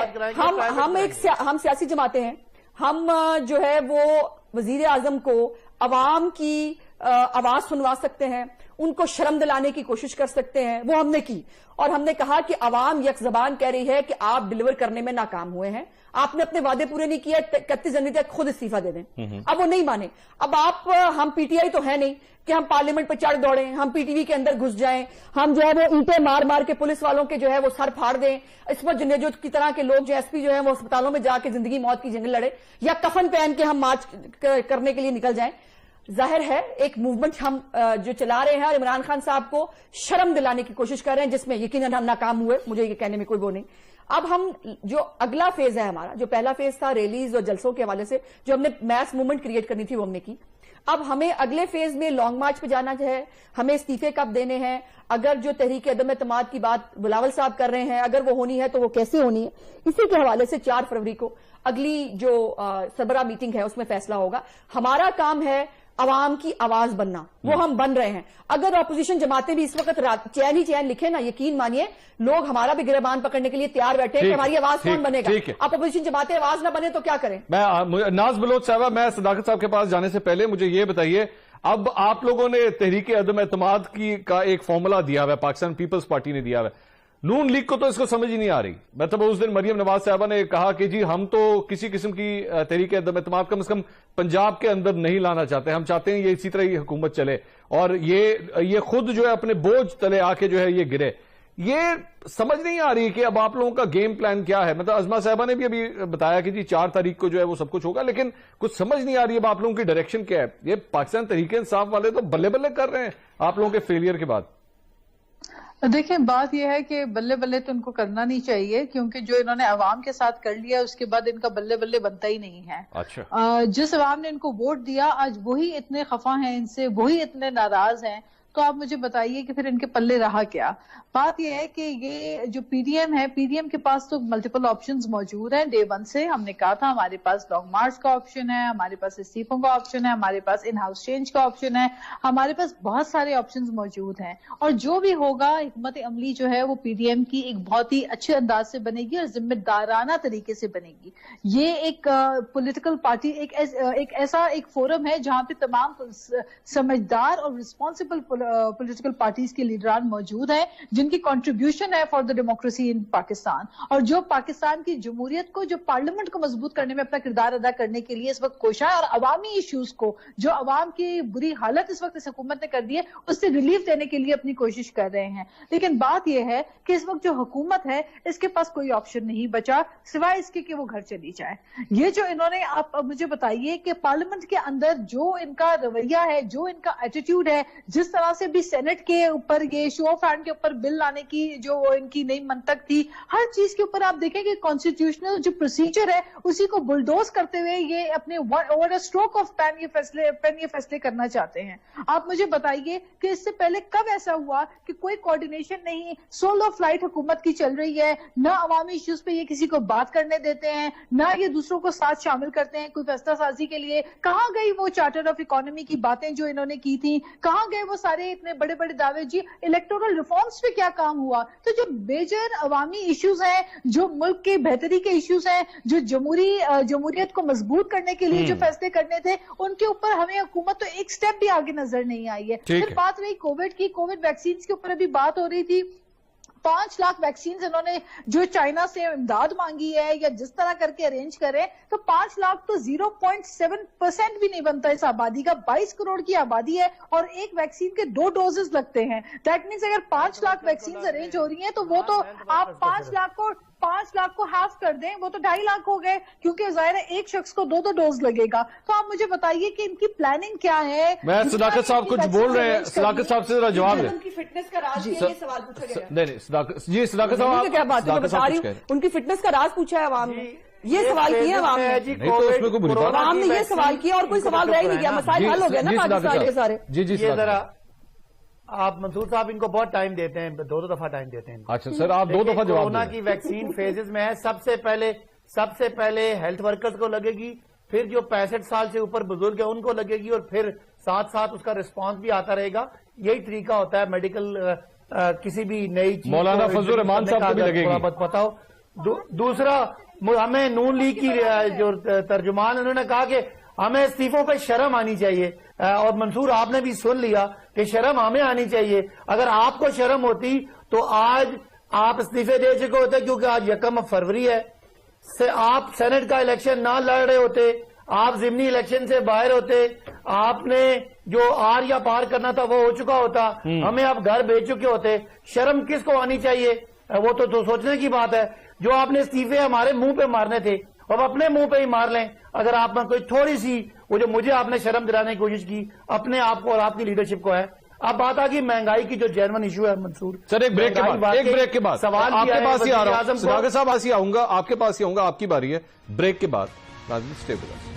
ہم سیاسی جماعتیں ہیں, ہم جو ہے وہ وزیر اعظم کو عوام کی آواز سنوا سکتے ہیں, ان کو شرم دلانے کی کوشش کر سکتے ہیں, وہ ہم نے کی. اور ہم نے کہا کہ عوام یک زبان کہہ رہی ہے کہ آپ ڈیلیور کرنے میں ناکام ہوئے ہیں, آپ نے اپنے وعدے پورے نہیں کیے, 31 جنوری تک خود استعفیٰ دے دیں. اب وہ نہیں مانے. اب ہم پی ٹی آئی تو ہے نہیں کہ ہم پارلیمنٹ پہ چڑھ دوڑیں, ہم پی ٹی وی کے اندر گھس جائیں, ہم جو ہے وہ اینٹیں مار مار کے پولیس والوں کے جو ہے وہ سر پھاڑ دیں, عصمت جنیجو کی طرح کے لوگ جو ایس پی جو ہیں وہ اسپتالوں میں جا کے زندگی موت کی جنگ لڑے, یا کفن پہن کے ہم مارچ کرنے کے لیے نکل جائیں. ظاہر ہے ایک موومنٹ ہم جو چلا رہے ہیں اور عمران خان صاحب کو شرم دلانے کی کوشش کر رہے ہیں, جس میں یقیناً ہم ناکام ہوئے, مجھے یہ کہنے میں کوئی وہ نہیں. اب ہم جو اگلا فیز ہے ہمارا، جو پہلا فیز تھا ریلیز اور جلسوں کے حوالے سے جو ہم نے میس موومنٹ کریٹ کرنی تھی وہ ہم نے کی. اب ہمیں اگلے فیز میں لانگ مارچ پہ جانا ہے، ہمیں استعفے کب دینے ہیں، اگر جو تحریک عدم اعتماد کی بات بلاول صاحب کر رہے ہیں اگر وہ ہونی ہے تو وہ کیسے ہونی ہے. اسی کے حوالے سے 4 فروری کو اگلی جو سربراہ میٹنگ ہے اس میں فیصلہ ہوگا. ہمارا کام ہے عوام کی آواز بننا، وہ ہم بن رہے ہیں. اگر اپوزیشن جماعتیں بھی اس وقت چین ہی چین لکھیں نا، یقین مانیے لوگ ہمارا بھی گریبان پکڑنے کے لیے تیار بیٹھے ہیں کہ ہماری آواز کون بنے گا. اب اپوزیشن جماعتیں آواز نہ بنے تو کیا کریں. میں ناز بلوچ صاحبہ، میں صداقت صاحب کے پاس جانے سے پہلے مجھے یہ بتائیے، اب آپ لوگوں نے تحریک عدم اعتماد کا ایک فارمولا دیا ہوا ہے، پاکستان پیپلز پارٹی نے دیا ہوا ہے. نون لیگ کو تو اس کو سمجھ ہی نہیں آ رہی. مطلب اس دن مریم نواز صاحبہ نے کہا کہ جی ہم تو کسی قسم کی تحریک عدم اعتماد کم از کم پنجاب کے اندر نہیں لانا چاہتے، ہم چاہتے ہیں یہ اسی طرح یہ حکومت چلے اور یہ خود جو ہے اپنے بوجھ تلے آ کے جو ہے یہ گرے. یہ سمجھ نہیں آ رہی کہ اب آپ لوگوں کا گیم پلان کیا ہے. مطلب عظمہ صاحبہ نے بھی ابھی بتایا کہ جی 4 تاریخ کو جو ہے وہ سب کچھ ہوگا، لیکن کچھ سمجھ نہیں آ رہی اب آپ لوگوں کی ڈائریکشن کیا ہے. یہ پاکستان تحریک انصاف والے تو بلے بلے کر رہے ہیں آپ لوگوں کے فیلئر کے بعد. دیکھیں بات یہ ہے کہ بلے بلے تو ان کو کرنا نہیں چاہیے، کیونکہ جو انہوں نے عوام کے ساتھ کر لیا اس کے بعد ان کا بلے بلے بنتا ہی نہیں ہے. اچھا، جس عوام نے ان کو ووٹ دیا آج وہی اتنے خفا ہیں ان سے، وہی اتنے ناراض ہیں، تو آپ مجھے بتائیے کہ پھر ان کے پلے رہا کیا. بات یہ ہے کہ یہ جو پی ڈی ایم ہے، پی ڈی ایم کے پاس تو ملٹیپل آپشنز موجود ہیں. ڈے 1 سے ہم نے کہا تھا ہمارے پاس لانگ مارچ کا آپشن ہے، ہمارے پاس استعفوں کا آپشن ہے، ہمارے پاس ان ہاؤس چینج کا آپشن ہے، ہمارے پاس بہت سارے آپشنز موجود ہیں. اور جو بھی ہوگا حکمت عملی جو ہے وہ پی ڈی ایم کی ایک بہت ہی اچھے انداز سے بنے گی اور ذمہ دارانہ طریقے سے بنے گی. یہ ایک پولیٹیکل پارٹی ایک ایسا ایک فورم ہے جہاں پہ تمام سمجھدار اور رسپانسبل پولیٹیکل پارٹیز کے لیڈران موجود ہیں جن کی کنٹریبیوشن ہے for the democracy in Pakistan, اور جو پاکستان کی جمہوریت کو، جو پارلیمنٹ کو مضبوط کرنے میں اپنا کردار ادا کرنے کے لیے اس وقت کوشاں ہے، اور عوامی ایشوز کو، جو عوام کی بری حالت اس وقت اس حکومت نے کر دی ہے، اس سے ریلیف دینے کے لیے اپنی کوشش کر رہے ہیں. لیکن بات یہ ہے کہ اس وقت جو حکومت ہے اس کے پاس کوئی آپشن نہیں بچا سوائے اس کے کہ وہ گھر چلی جائے. یہ جو انہوں نے، آپ مجھے بتائیے کہ پارلیمنٹ کے اندر جو ان کا رویہ ہے، جو ان کا ایٹیٹیوڈ ہے، جس طرح سے بھی سینٹ کے اوپر یہ شو آف ہینڈ کے اوپر بل لانے کی جو ان کی نئی منطق تھی، ہر چیز کے اوپر آپ دیکھیں کہ کانسٹیٹیوشنل جو پروسیجر ہے اسی کو بلڈوز کرتے ہوئے یہ اپنے اوور اسٹروک آف پین یہ فیصلے کرنا چاہتے ہیں. آپ مجھے بتائیے کہ اس سے پہلے کب ایسا ہوا کہ کوئی کوارڈینیشن نہیں، سولو فلائٹ حکومت کی چل رہی ہے، نہ عوامی ایشوز پہ یہ کسی کو بات کرنے دیتے ہیں، نہ یہ دوسروں کو ساتھ شامل کرتے ہیں کوئی فیصلہ سازی کے لیے. کہاں گئی وہ چارٹر آف اکانومی کی باتیں جو انہوں نے کی تھی؟ کہاں گئے وہ سارے اتنے بڑے بڑے دعوے؟ جی الیکٹورل ریفارمز پہ کیا کام ہوا؟ تو جو میجر عوامی ایشوز ہیں، جو ملک کے بہتری کے ایشوز ہیں، جو جمہوریت کو مضبوط کرنے کے لیے جو فیصلے کرنے تھے، ان کے اوپر ہمیں حکومت تو ایک سٹیپ بھی آگے نظر نہیں آئی ہے. پھر بات رہی کووڈ کی، کووڈ ویکسینز کے اوپر ابھی بات ہو رہی تھی. 5 لاکھ ویکسینز انہوں نے جو چائنا سے امداد مانگی ہے یا جس طرح کر کے ارینج کریں، تو 5 لاکھ تو 0.7% بھی نہیں بنتا اس آبادی کا. 22 کروڑ کی آبادی ہے اور ایک ویکسین کے 2 ڈوزز لگتے ہیں. دیٹ مینس اگر 5 لاکھ ویکسینز ارینج ہو رہی ہیں تو وہ تو آپ 5 لاکھ کو ہاف کر دیں، وہ تو 2.5 لاکھ ہو گئے، کیونکہ ظاہر ہے ایک شخص کو 2 ڈوز لگے گا. تو آپ مجھے بتائیے کہ ان کی پلاننگ کیا ہے. میں صداقت صاحب کچھ بول رہے ہیں، صداقت صاحب سے ذرا جواب دیں. ان کی فٹنس کا راز یہ سوال پوچھا گیا. نہیں جی صداقت صاحب کیا بات ہے، میں بتا رہی ہوں ان کی فٹنس کا راز پوچھا ہے عوام نے. یہ سوال کیا عوام نے، عوام نے یہ سوال کیا اور کوئی سوال رہ نہیں گیا. مسائل حل ہو گیا نا پاکستان کے سارے. جی ذرا آپ منصور صاحب ان کو بہت ٹائم دیتے ہیں، 2 دفعہ ٹائم دیتے ہیں. اچھا سر آپ 2 دفعہ جواب دیں. کورونا کی ویکسین فیزز میں ہے. سب سے پہلے ہیلتھ ورکرز کو لگے گی، پھر جو 65 سال سے اوپر بزرگ ہیں ان کو لگے گی، اور پھر ساتھ ساتھ اس کا رسپانس بھی آتا رہے گا. یہی طریقہ ہوتا ہے میڈیکل کسی بھی نئی چیز. مولانا فضل الرحمان صاحب کو بھی لگے گی. پتا ہو. دوسرا ہمیں نون لیگ کی جو ترجمان انہوں نے کہا کہ ہمیں استعفوں پہ شرم آنی چاہیے، اور منصور آپ نے بھی سن لیا کہ شرم ہمیں آنی چاہیے. اگر آپ کو شرم ہوتی تو آج آپ استعفے دے چکے ہوتے، کیونکہ آج 1 فروری ہے. آپ سینٹ کا الیکشن نہ لڑ رہے ہوتے، آپ ضمنی الیکشن سے باہر ہوتے، آپ نے جو آر یا پار کرنا تھا وہ ہو چکا ہوتا، ہمیں آپ گھر بھیج چکے ہوتے. شرم کس کو آنی چاہیے؟ وہ تو سوچنے کی بات ہے. جو آپ نے استعفے ہمارے منہ پہ مارنے تھے اب اپنے منہ پہ ہی مار لیں. اگر آپ میں کوئی تھوڑی سی وہ جو مجھے آپ نے شرم دلانے کی کوشش کی اپنے آپ کو اور آپ کی لیڈرشپ کو ہے. اب بات آ گئی مہنگائی کی جو جینون ایشو ہے منصور. سر ایک بریک کے بعد سوال آپ کے پاس ہی آ رہا ہوں صداقت صاحب، آؤں گا آپ کے پاس ہی آؤں گا، آپ کی باری ہے. بریک کے بعد ناظرین اسٹے ود اس.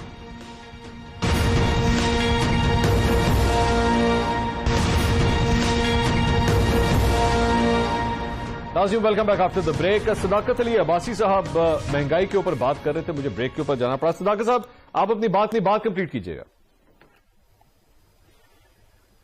ناظرین welcome back after the break. Sadaqat Ali Abbasi صاحب مہنگائی کے اوپر بات کر رہے تھے، مجھے بریک کے اوپر جانا پڑا. صداقت صاحب آپ اپنی بات کمپلیٹ کیجیے گا.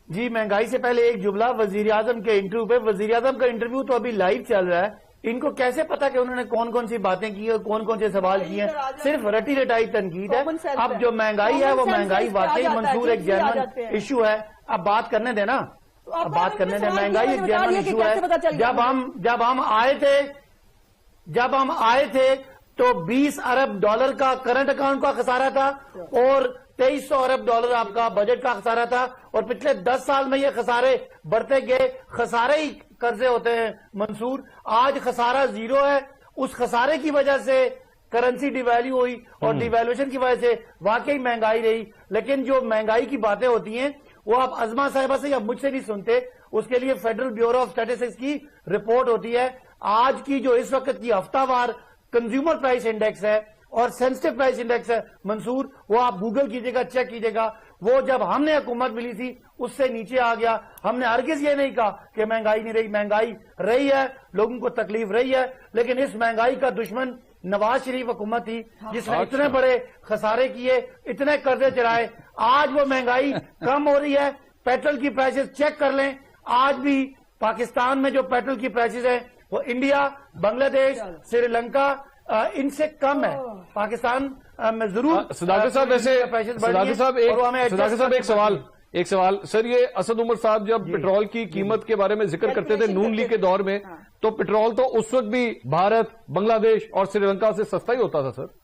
جی مہنگائی سے پہلے ایک جملہ وزیر اعظم کے انٹرویو پہ. وزیر اعظم کا انٹرویو تو ابھی لائیو چل رہا ہے. ان کو کیسے پتا کہ انہوں نے کون کون سی باتیں کی اور کون کون سے سوال کیے ہیں؟ صرف رٹی رٹائی تنقید ہے. اب جو مہنگائی ہے وہ مہنگائی واقعی منصور ایک جینون ایشو ہے. اب بات کرنے دیں نا، اب بات کرنے دیں. مہنگائی ایک جینون ایشو ہے. جب ہم آئے تھے تو 20 ارب ڈالر کا کرنٹ اکاؤنٹ کا خسارہ تھا اور 2300 ارب ڈالر آپ کا بجٹ کا خسارہ تھا. اور پچھلے 10 سال میں یہ خسارے بڑھتے گئے. خسارے ہی قرضے ہوتے ہیں منصور. آج خسارہ زیرو ہے. اس خسارے کی وجہ سے کرنسی ڈی ویلیو ہوئی اور ڈی ویلیویشن کی وجہ سے واقعی مہنگائی رہی. لیکن جو مہنگائی کی باتیں ہوتی ہیں وہ آپ عظمہ صاحبہ سے یا مجھ سے نہیں سنتے. اس کے لیے فیڈرل بیورو آف اسٹیٹسٹکس کی رپورٹ ہوتی ہے. آج کی جو اس وقت کی ہفتہ وار کنزیومر پرائس انڈیکس ہے اور سینسٹیو پرائس انڈیکس ہے منصور، وہ آپ گوگل کیجئے گا، چیک کیجئے گا. وہ جب ہم نے حکومت ملی تھی اس سے نیچے آ گیا. ہم نے ہرگز یہ نہیں کہا کہ مہنگائی نہیں رہی. مہنگائی رہی ہے، لوگوں کو تکلیف رہی ہے، لیکن اس مہنگائی کا دشمن نواز شریف حکومت تھی جس نے اتنے بڑے خسارے کیے، اتنے قرضے چڑھائے. آج وہ مہنگائی کم ہو رہی ہے. پیٹرول کی پرائسز چیک کر لیں. آج بھی پاکستان میں جو پیٹرول کی پرائسز ہیں وہ انڈیا، بنگلہ دیش، سری لنکا ان سے کم ہے. پاکستان میں ضرور صداقت صاحب ایک سوال سر، یہ اسد عمر صاحب جب پیٹرول کی قیمت کے بارے میں ذکر کرتے تھے نون لیگ کے دور میں، تو پیٹرول تو اس وقت بھی بھارت، بنگلہ دیش اور سری لنکا سے سستا ہی ہوتا تھا سر.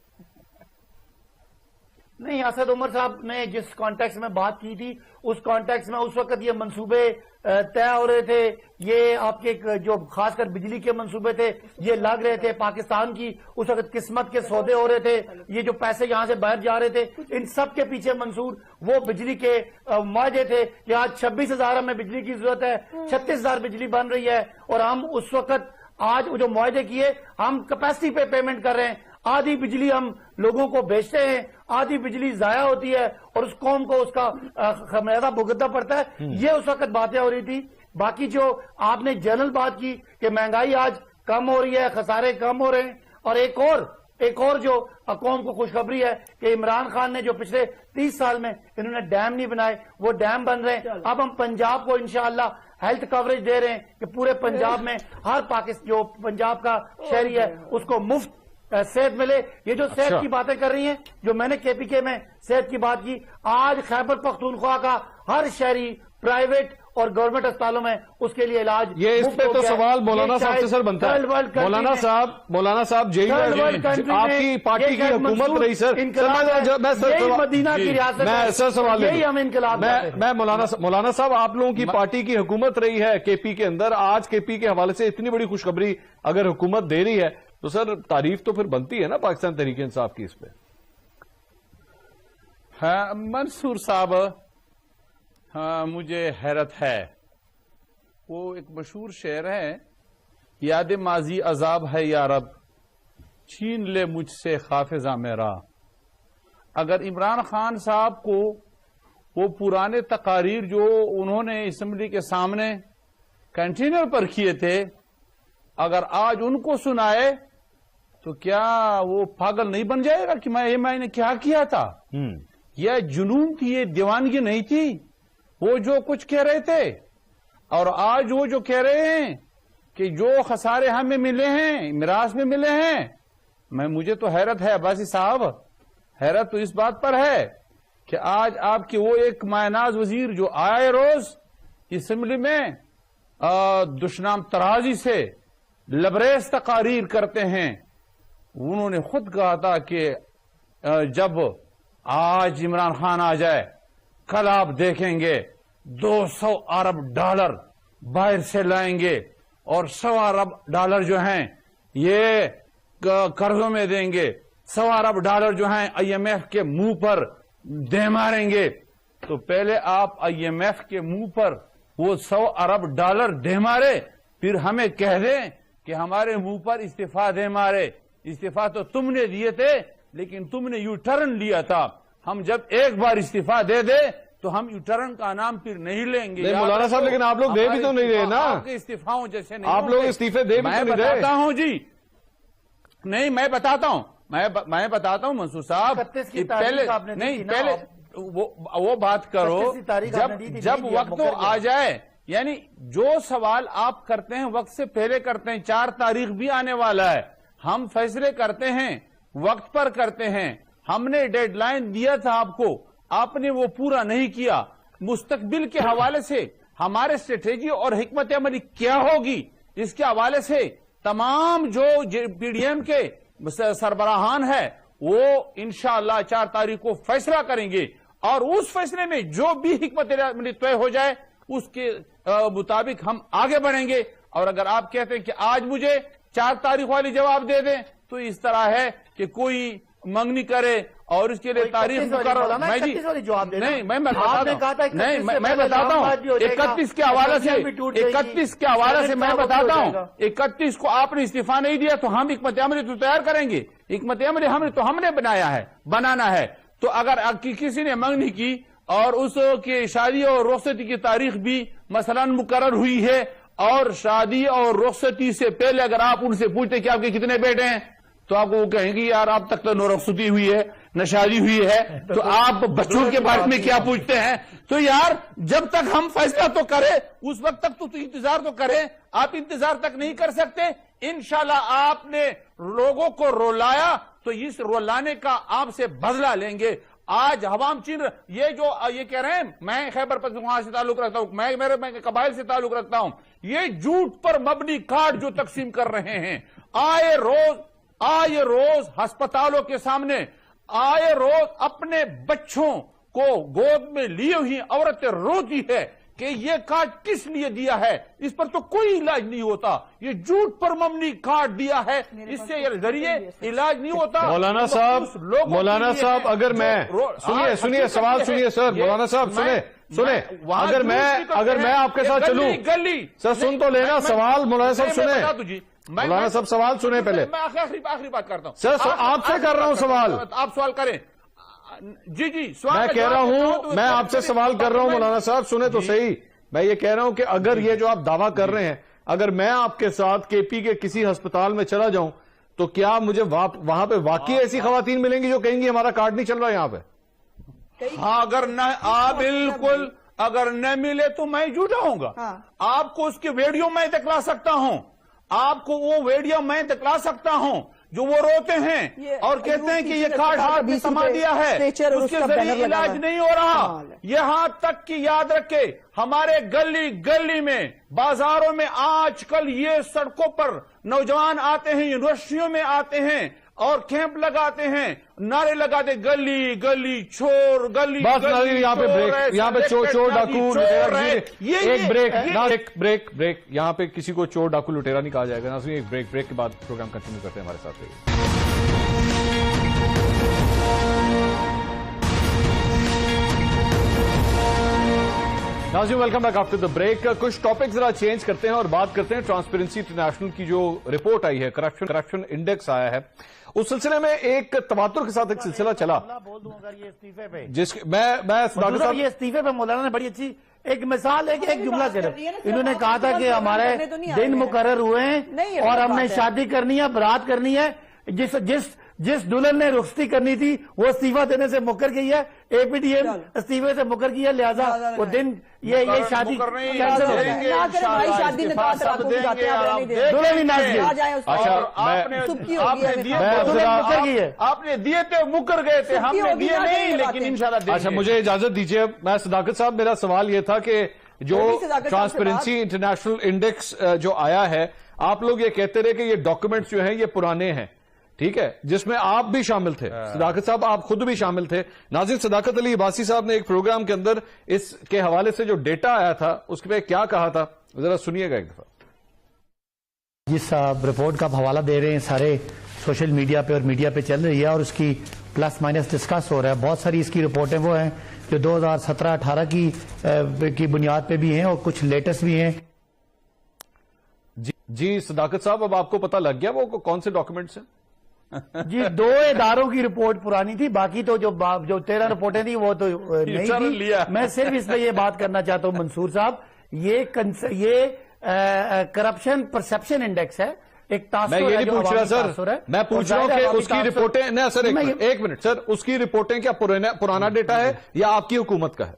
نہیں، اسد عمر صاحب نے جس کانٹیکس میں بات کی تھی اس کانٹیکس میں اس وقت یہ منصوبے طے ہو رہے تھے. یہ آپ کے جو خاص کر بجلی کے منصوبے تھے یہ لگ رہے تھے. پاکستان کی اس وقت قسمت کے سودے ہو رہے تھے. یہ جو پیسے یہاں سے باہر جا رہے تھے ان سب کے پیچھے منصور وہ بجلی کے معاہدے تھے کہ آج 26,000 ہمیں بجلی کی ضرورت ہے، 36,000 بجلی بن رہی ہے. اور ہم اس وقت آج جو معاہدے کیے ہم کیپیسٹی پہ پیمنٹ کر رہے ہیں. آدھی بجلی ہم لوگوں کو بیچتے ہیں، آدھی بجلی ضائع ہوتی ہے اور اس قوم کو اس کا خمیازہ بھگتنا پڑتا ہے. یہ اس وقت باتیں ہو رہی تھی. باقی جو آپ نے جنرل بات کی کہ مہنگائی آج کم ہو رہی ہے، خسارے کم ہو رہے ہیں. اور ایک اور جو قوم کو خوشخبری ہے کہ عمران خان نے جو پچھلے 30 سال میں انہوں نے ڈیم نہیں بنائے وہ ڈیم بن رہے ہیں. اب ہم پنجاب کو انشاءاللہ ہیلتھ کوریج دے رہے ہیں کہ پورے پنجاب میں ہر جو پنجاب کا شہری ہے اس کو مفت صحت ملے. یہ جو صحت کی باتیں کر رہی ہیں، جو میں نے کے پی کے میں صحت کی بات کی، آج خیبر پختونخوا کا ہر شہری پرائیویٹ اور گورنمنٹ اسپتالوں میں اس کے لیے علاج. یہ اس پہ تو سوال مولانا صاحب سے سر بنتا ہے. مولانا صاحب جی آپ کی پارٹی کی حکومت رہی سر. مدینہ کی ریاست میں مولانا صاحب آپ لوگوں کی پارٹی کی حکومت رہی ہے کے پی کے اندر. آج کے پی کے حوالے سے اتنی بڑی خوشخبری اگر حکومت دے رہی ہے تو سر تعریف تو پھر بنتی ہے نا پاکستان تحریک انصاف کی اس پہ. ہاں منصور صاحب، ہاں مجھے حیرت ہے. وہ ایک مشہور شعر ہے، یاد ماضی عذاب ہے یا رب، چھین لے مجھ سے حافظہ میرا. اگر عمران خان صاحب کو وہ پرانے تقاریر جو انہوں نے اسمبلی کے سامنے کنٹینر پر کیے تھے اگر آج ان کو سنائے تو کیا وہ پاگل نہیں بن جائے گا کہ میں نے کیا کیا تھا؟ یہ جنون تھی، یہ دیوانگی نہیں تھی. وہ جو کچھ کہہ رہے تھے اور آج وہ جو کہہ رہے ہیں کہ جو خسارے ہمیں ملے ہیں، میراث میں ملے ہیں، مجھے تو حیرت ہے عباسی صاحب. حیرت تو اس بات پر ہے کہ آج آپ کے وہ ایک مائناز وزیر جو آئے روز اسمبلی میں دشنام ترازی سے لبریز تقاریر کرتے ہیں، انہوں نے خود کہا تھا کہ جب آج عمران خان آ جائے کل آپ دیکھیں گے 200 ارب ڈالر باہر سے لائیں گے اور 100 ارب ڈالر جو ہیں یہ قرضوں میں دیں گے، 100 ارب ڈالر جو ہیں آئی ایم ایف کے منہ پر دے ماریں گے. تو پہلے آپ آئی ایم ایف کے منہ پر وہ $100 अरब दे मारे, फिर हमें कह दें कि हमारे मुंह पर इस्तीफा दे मारे। इस्तीफा तो तुमने दिए थे, लेकिन तुमने यू टर्न लिया था। हम जब एक बार इस्तीफा दे दे तो हम यू टर्न का नाम फिर नहीं लेंगे। नहीं मौलाना साहब, लेकिन आप लोग दे भी तो नहीं रहे ना, आपके इस्तीफाओं जैसे नहीं, आप लोग इस्तीफे दे भी तो नहीं रहे। मैं बताता हूं जी, नहीं मैं बताता हूं, मैं बताता हूं मंसूर साहब, पहले नहीं, पहले वो बात करो जब वक्त आ जाए। यानी जो सवाल आप करते हैं वक्त से पहले करते हैं। 4 तारीख भी आने वाला है, हम फैसले करते हैं वक्त पर करते हैं। हमने डेडलाइन दिया था आपको, आपने वो पूरा नहीं किया। मुस्तकबिल के हवाले से हमारे स्ट्रेटेजी और हिकमत अमली क्या होगी, इसके हवाले से तमाम जो पीडीएम के सरबराहान है वो इंशाअल्लाह 4 तारीख को फैसला करेंगे, और उस फैसले में जो भी हिकमत अमली तय हो जाए उसके मुताबिक हम आगे बढ़ेंगे। और अगर आप कहते हैं कि आज मुझे 4 तारीख वाली जवाब दे दें, तो इस तरह है कि कोई मंगनी करे और इसके लिए तारीख मुकर्रर। मैं जी नहीं, मैं बताता हूँ 31 के हवाले से, 31 के हवाले से मैं बताता हूँ। 31 को आपने इस्तीफा नहीं दिया तो हम हिकमत अमली तो तैयार करेंगे। हिकमत अमली हमने बनाया है, बनाना है। तो अगर किसी ने मंगनी की और उसकी शादी और रुखसती की तारीख भी मसलन मुकर्रर हुई है, और शादी और रुखसती से पहले अगर आप उनसे पूछते कि आपके कितने बेटे हैं, तो आपको वो कहेंगे यार आप तक तो न रुखसती हुई है न शादी हुई है, तो आप बच्चों के बारे में क्या पूछते हैं। तो यार जब तक हम फैसला तो करें उस वक्त तक तो इंतजार तो करें। आप इंतजार तक नहीं कर सकते। इंशाल्लाह आपने लोगों को रुलाया तो इस रुलाने का आपसे बदला लेंगे। आज हवाम चीन ये कह रहे हैं मैं खैबर पख्तूनख्वा से ताल्लुक रखता हूं, मैं कबाइल से ताल्लुक रखता हूं, ये झूठ पर मबनी कार्ड जो तकसीम कर रहे हैं, आए रोज अस्पतालों के सामने, आए रोज अपने बच्चों को गोद में लिए हुई औरतें रोती है कि ये कार्ड किस लिए दिया है, इस पर तो कोई इलाज नहीं होता। ये झूठ पर मबनी कार्ड दिया है, इससे जरिए इलाज नहीं होता। मौलाना साहब अगर मैं सुनिए सवाल सुनिए सर, मौलाना साहब सुने अगर मैं आपके साथ चलूं, सर सुन तो लेना सवाल, मौलाना साहब सुने, मौलाना साहब सवाल सुने पहले। मैं आखिरी बात करता हूं सर, आपसे कर रहा हूं सवाल, आप सवाल करें। जी सवाल मैं कह रहा हूं, मैं आपसे सवाल कर रहा हूं मौलाना साहब, सुने तो सही। मैं ये कह रहा हूं कि अगर ये जो आप दावा कर रहे हैं, अगर मैं आपके साथ केपी के किसी अस्पताल में चला जाऊं, तो क्या मुझे वहां पे वाकई ऐसी खवातीन मिलेंगी जो कहेंगी हमारा कार्ड नहीं चल रहा यहां पे? हाँ, अगर न बिल्कुल अगर न मिले तो मैं झूठा होऊंगा। आपको उसकी वीडियो मैं दिखला सकता हूं, आपको वो वीडियो मैं दिखला सकता हूं जो वो रोते हैं और कहते हैं कि ये कार्ड हाथ में समा दिया है, उसके जरिए इलाज नहीं हो रहा। यहां तक कि याद रखे हमारे गली गली में, बाजारों में आजकल ये सड़कों पर नौजवान आते हैं, यूनिवर्सिटियों में आते हैं और कैंप लगाते हैं, नारे लगाते गली गली चोर, गली बस यहाँ पे चोर डाकू लुटेरा। एक ब्रेक यहाँ पे किसी को चोर डाकू लुटेरा नहीं कहा जाएगा ना। एक ब्रेक के बाद प्रोग्राम कंटिन्यू करते हैं, हमारे साथ रहिए। नाज़रीन welcome back after the break. कुछ टॉपिक जरा चेंज करते हैं और बात करते हैं ट्रांसपेरेंसी इंटरनेशनल की जो रिपोर्ट आई है, करप्शन इंडेक्स आया है, उस सिलसिले में एक तवातुर के साथ एक सिलसिला चला। बोल दूं अगर ये इस्तीफे पे, मैं ये इस्तीफे पे मौलाना ने बड़ी अच्छी एक मिसाल है कि एक जुमला सिर्फ इन्होंने कहा था कि हमारे दिन मुकर्रर हुए हैं और हमने शादी करनी है, बारात करनी है। जिस दुल्हन ने रुखसती करनी थी वो इस्तीफा देने से मुकर गई है, एपीडीएम इस्तीफे से मुकर गई है, लिहाजा वो दिन ये शादी कैंसिल हो गई। आपने दिए थे मुकर गए थे, हमने दिए नहीं, लेकिन इंशाल्लाह। अच्छा मुझे इजाजत दीजिए, मैं सदाकत साहब, मेरा सवाल ये था कि जो ट्रांसपेरेंसी इंटरनेशनल इंडेक्स जो आया है, आप लोग ये कहते रहे कि ये डॉक्यूमेंट्स जो हैं ये पुराने हैं, ठीक है, जिसमें आप भी शामिल थे, सदाकत साहब आप खुद भी शामिल थे। नाज़रीन, सदाकत अली अब्बासी साहब ने एक प्रोग्राम के अंदर इसके हवाले से जो डेटा आया था उसके पे क्या कहा था, जरा सुनिएगा एक दफा। जिस रिपोर्ट का आप हवाला दे रहे हैं सारे सोशल मीडिया पे और मीडिया पे चल रही है और उसकी प्लस माइनस डिस्कस हो रहा है, बहुत सारी इसकी रिपोर्टें वो हैं جو 2017-18 کی بنیاد پہ بھی ہیں اور کچھ لیٹسٹ بھی ہیں. جی صداقت صاحب، اب آپ کو پتہ لگ گیا وہ کون سے ڈاکومنٹس ہیں؟ جی 2 اداروں کی رپورٹ پرانی تھی، باقی تو جو 13 رپورٹیں تھیں وہ تو نہیں تھی. میں صرف اس میں یہ بات کرنا چاہتا ہوں منصور صاحب، یہ کرپشن پرسپشن انڈیکس ہے. ایک میں یہ نہیں پوچھ رہا سر، میں پوچھ رہا ہوں کہ اس کی رپورٹیں نہیں سر، ایک منٹ سر، اس کی رپورٹیں کیا پرانا ڈیٹا ہے یا آپ کی حکومت کا ہے؟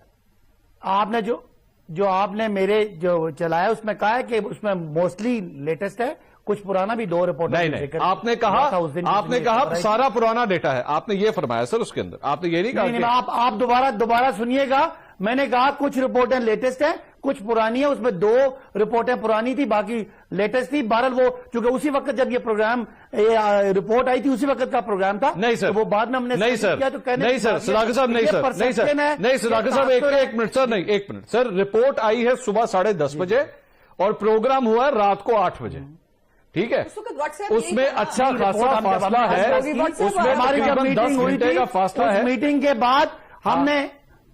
آپ نے جو آپ نے میرے جو چلایا اس میں کہا ہے کہ اس میں موسٹلی لیٹسٹ ہے، کچھ پرانا بھی 2 رپورٹ. نہیں آپ نے کہا سارا پرانا ڈیٹا ہے، آپ نے یہ فرمایا سر اس کے اندر، آپ نے یہ نہیں کہا. آپ دوبارہ سنیے گا، میں نے کہا کچھ رپورٹیں لیٹسٹ ہیں کچھ پرانی ہیں، اس میں 2 رپورٹیں پرانی تھی باقی لیٹسٹ تھی. بہرحال وہ چونکہ اسی وقت جب یہ پروگرام رپورٹ آئی تھی اسی وقت کا پروگرام تھا. نہیں سر وہ بعد میں ہم نے نہیں سر صداقت صاحب نہیں صداقت صاحب ایک منٹ سر، نہیں ایک منٹ سر، رپورٹ آئی ہے صبح 10:30 بجے اور پروگرام ہوا ہے رات کو 8 بجے. ٹھیک ہے، اس میں اچھا خاصا فاصلہ ہے، اس میں ہماری جب میٹنگ ہوئی تھی کا فاصلہ ہے. میٹنگ کے بعد ہم نے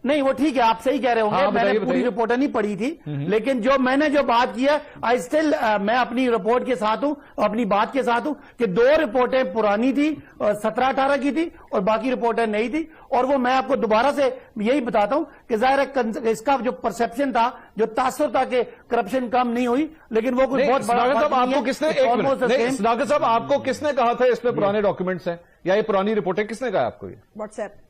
نہیں وہ ٹھیک ہے آپ صحیح کہہ رہے ہوں گے، میں نے پوری رپورٹیں نہیں پڑھی تھی لیکن میں نے جو بات کی ہے میں اپنی رپورٹ کے ساتھ ہوں، اپنی بات کے ساتھ ہوں کہ 2 رپورٹیں پرانی تھی 17-18 کی تھی اور باقی رپورٹیں نہیں تھی. اور وہ میں آپ کو دوبارہ سے یہی بتاتا ہوں کہ ظاہر ہے اس کا جو پرسپشن تھا، جو تاثر تھا کہ کرپشن کم نہیں ہوئی، لیکن وہ کچھ بہت بڑا صداقت صاحب آپ کو کس نے کہا تھا اس میں پرانے ڈاکومنٹس ہیں یا یہ پرانی رپورٹیں کس نے کہا آپ کو؟ یہ واٹس ایپ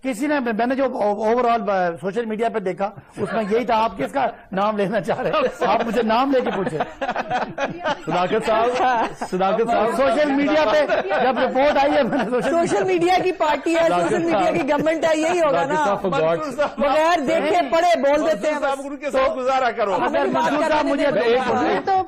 کسی نے، میں نے جو اوور آل سوشل میڈیا پہ دیکھا اس میں یہی تھا. آپ کس کا نام لینا چاہ رہے ہیں؟ آپ مجھے نام لے کے پوچھے. صداقت صاحب سوشل میڈیا پہ جب رپورٹ آئی ہے، سوشل میڈیا کی پارٹی ہے، سوشل میڈیا کی گورنمنٹ ہے، یہی ہوگا نا. بغیر دیکھے پڑھے بول دیتے ہیں. گزارا کرو. اگر منصور صاحب مجھے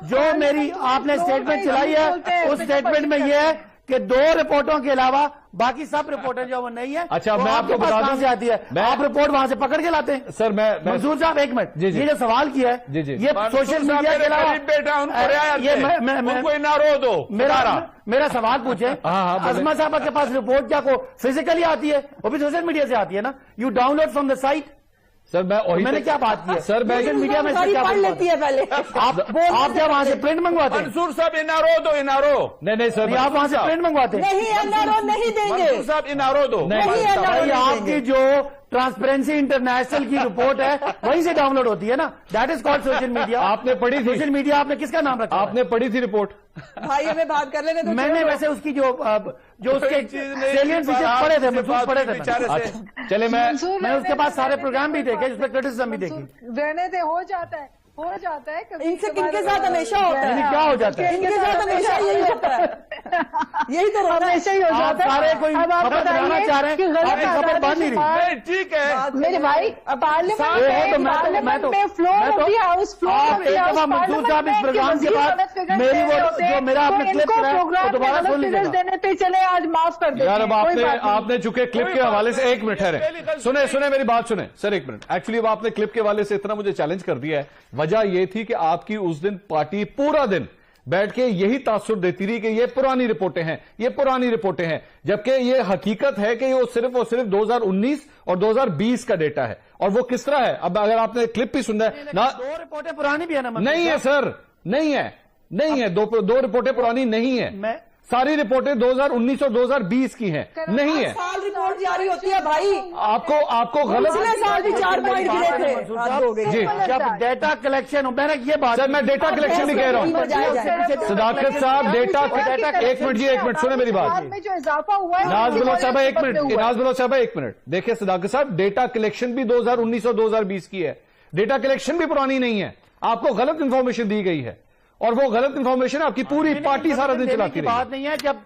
جو میری آپ نے اسٹیٹمنٹ چلائی ہے اس اسٹیٹمنٹ میں یہ ہے کہ 2 رپورٹوں کے علاوہ باقی سب رپورٹیں جو وہ نہیں ہے. اچھا میں آپ کو بتا دوں سے آتی ہے، آپ رپورٹ وہاں سے پکڑ کے لاتے ہیں. سر میں منصور صاحب ایک منٹ، یہ جو سوال کیا ہے یہ سوشل میڈیا کے علاوہ میرا سوال پوچھے عظمت صاحب کے پاس رپورٹ کیا کو فزیکلی آتی ہے؟ وہ بھی سوشل میڈیا سے آتی ہے نا. You download from the site. Sir میں نے کیا بات کی ہے؟ سر میں سوشل میڈیا میں پڑھ لیتی ہے پہلے. آپ کیا وہاں سے پرنٹ منگواتے ہیں؟ منصور صاحب انارو دو، انارو نہیں سر آپ وہاں سے پرنٹ منگواتے ہیں؟ نہیں انارو نہیں دیں گے. منصور صاحب انارو دو. آپ کی جو ٹرانسپیرنسی انٹرنیشنل کی رپورٹ ہے وہیں سے ڈاؤن لوڈ ہوتی ہے نا. That is called social media. آپ نے پڑھی تھی سوشل میڈیا؟ آپ نے کس کا نام رکھا؟ آپ نے پڑھی تھی رپورٹ؟ بھائی ہمیں بات کر لینے. میں نے ویسے اس کی جو اس کے سیلین فیچر پڑھے تھے، محفوظ پڑھے تھے. چلے میں اس کے پاس سارے پروگرام بھی دیکھے، اس پہ کرٹیسزم بھی دیکھی. رہنے دے ہو جاتا ہے ان سے کن کے ساتھ ہمیشہ ہوتا ہے؟ کیا ہو جاتا ہے؟ ان کے ساتھ ہمیشہ یہی ہوتا ہے. یہی تو ہمیشہ ہی ہو جاتا ہے. سارے کوئی خبر بنانا چاہ رہے ہیں، آپ خبر بن نہیں رہی. ٹھیک ہے میرے بھائی، پارلیمنٹ میں فلور آف دی ہاؤس، منصور صاحب اس پروگرام کے بعد میری وہ جو میرا آپ نے کلپ کرا ہے دوبارہ سن لیجیے. دینے پہ چلے آج معاف کر دیں. یار اب آپ نے چونکہ کلپ کے حوالے سے ایک منٹ ٹھہرے، سنیں میری بات سنیں سر ایک منٹ. ایکچولی اب آپ نے کلپ کے حوالے سے اتنا مجھے چیلنج کر دیا ہے. وجہ یہ تھی کہ آپ کی اس دن پارٹی پورا دن بیٹھ کے یہی تاثر دیتی رہی کہ یہ پرانی رپورٹیں ہیں، یہ پرانی رپورٹیں ہیں، جبکہ یہ حقیقت ہے کہ یہ صرف اور صرف 2019 اور 2020 کا ڈیٹا ہے. اور وہ کس طرح ہے؟ اب اگر آپ نے کلپ بھی سننا ہے نا، 2 رپورٹیں پرانی بھی ہے نا. نہیں ہے سر، نہیں ہے 2 رپورٹیں پرانی نہیں ہے. ساری رپورٹیں 2019 اور 2020 کی ہیں. نہیں ہے، سال رپورٹ جاری ہوتی ہے بھائی. آپ کو غلط سال بھی 4 پوائنٹ گرے تھے. جی جب ڈیٹا کلیکشن ہو، میں نے یہ بات سر میں ڈیٹا کلیکشن بھی کہہ رہا ہوں. صداقت صاحب ڈیٹا ایک منٹ جی ایک منٹ سنیں میری بات. میں جو اضافہ ہوا ہے ناز بلوچ صاحب ایک منٹ دیکھیں صداقت صاحب، ڈیٹا کلیکشن بھی 2019 اور 2020 کی ہے. ڈیٹا کلیکشن بھی پرانی نہیں ہے. آپ کو غلط انفارمیشن دی گئی ہے اور وہ غلط انفارمیشن آپ کی پوری پارٹی سارا دن چلاتی رہی. بات نہیں ہے جب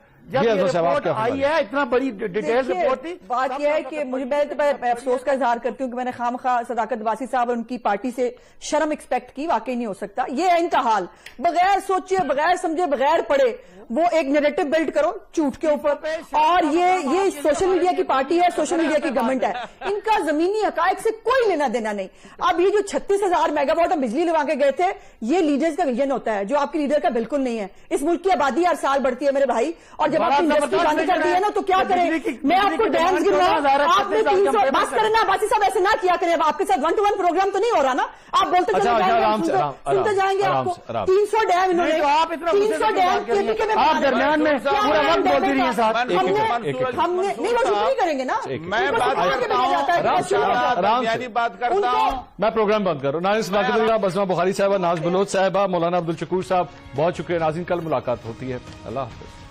یہ رپورٹ آئی ہے اتنا بڑی ڈیٹیل رپورٹ تھی. بات یہ ہے کہ میں افسوس کا اظہار کرتی ہوں کہ میں نے خامخواہ صداقت واسی صاحب اور ان کی پارٹی سے شرم ایکسپیکٹ کی. واقعی نہیں ہو سکتا. یہ ہے ان کا حال. بغیر سوچے، بغیر سمجھے، بغیر پڑھے وہ ایک نیریٹو بلڈ کرو جھوٹ کے اوپر. اور یہ سوشل میڈیا کی پارٹی ہے، سوشل میڈیا کی گورنمنٹ ہے. ان کا زمینی حقائق سے کوئی لینا دینا نہیں. اب یہ جو 36,000 میگا واٹ بجلی لگا کے گئے تھے، یہ لیڈرز کا ویژن ہوتا ہے جو آپ کی لیڈر کا بالکل نہیں ہے. اس ملک کی آبادی ہر سال بڑھتی ہے میرے بھائی، اور जब आप इंडस्ट्री बंद कर दी है ना तो क्या करें? मैं आपको डैम्स गिनवाऊं, आपने 300 बस करना, बासी साहब ऐसे ना किया करें। आपके साथ 1 to 1 प्रोग्राम तो नहीं हो रहा ना, आप बोलते चले जाएंगे, सुनते जाएंगे। आपको 300 डैम इन्होंने, 300 डैम केपीके में आप दरमियान में पूरा वक्त बोलती रही है साथ। हमने नहीं, वो नहीं करेंगे ना। मैं बात करता हूँ, मैं प्रोग्राम बंद कर रहा हूँ। नाज़रीन मुलाकात साहब, बसमा बुखारी साहबा, नाज बलोच साहबा, मौलाना अब्दुल शकूर साहब, बहुत शुक्रिया नाज़रीन। कल मुलाकात होती है। अल्लाह हाफ़िज़।